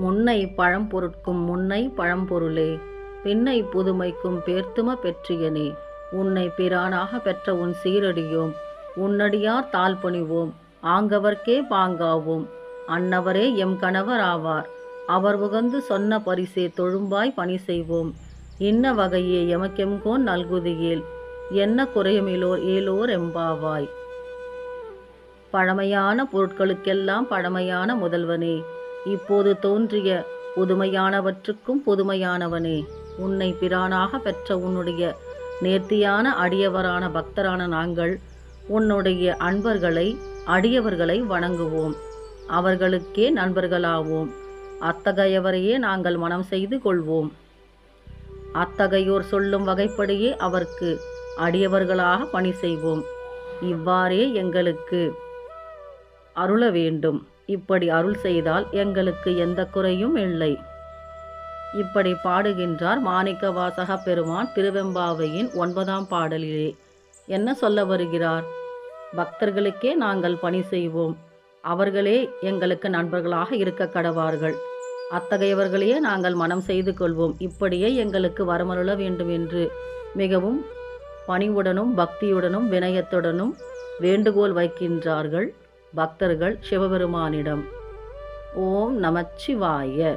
முன்னை பழம்பொருட்கும் முன்னை பழம்பொருளே, பின்னை புதுமைக்கும் பேர்த்தும பெற்றியனே, உன்னை பிரானாக பெற்ற உன் சீரடியோம், உன்னடியார் தாழ்பணிவோம், ஆங்கவர்க்கே பாங்காவோம், அன்னவரே எம் கணவர் ஆவார், அவர் உகந்து சொன்ன பரிசே தொழும்பாய் பணி செய்வோம், இன்ன வகையே எமக்கெம்கோன் நல்குதியேல், என்ன குறையுமிலோர் ஏலோர் எம்பாவாய். பழமையான பொருட்களுக்கெல்லாம் பழமையான முதல்வனே, இப்போது தோன்றிய புதுமையானவற்றுக்கும் புதுமையானவனே, உன்னை பிரானாக பெற்ற உன்னுடைய நேர்த்தியான அடியவரான பக்தரான நாங்கள் உன்னுடைய அன்பர்களை அடியவர்களை வணங்குவோம், அவர்களுக்கே நண்பர்களாவோம், அத்தகையவரையே நாங்கள் மனம் செய்து கொள்வோம், அத்தகையோர் சொல்லும் வகைப்படியே அவர்க்கு அடியவர்களாக பணி செய்வோம், இவ்வாறே எங்களுக்கு அருள வேண்டும், இப்படி அருள் செய்தால் எங்களுக்கு எந்த குறையும் இல்லை. இப்படி பாடுகின்றார் மாணிக்கவாசக பெருமான் திருவெம்பாவையின் 9ஆம் பாடலிலே. என்ன சொல்ல வருகிறார்? பக்தர்களுக்கே நாங்கள் பணி செய்வோம், அவர்களே எங்களுக்கு நண்பர்களாக இருக்க கடவார்கள், அத்தகையவர்களையே நாங்கள் மனம் செய்து கொள்வோம், இப்படியே எங்களுக்கு வரமருள வேண்டும் என்று மிகவும் பணிவுடனும் பக்தியுடனும் வினயத்துடனும் வேண்டுகோள் வைக்கின்றார்கள் பக்தர்கள் சிவபெருமானிடம். ஓம் நமச்சிவாய.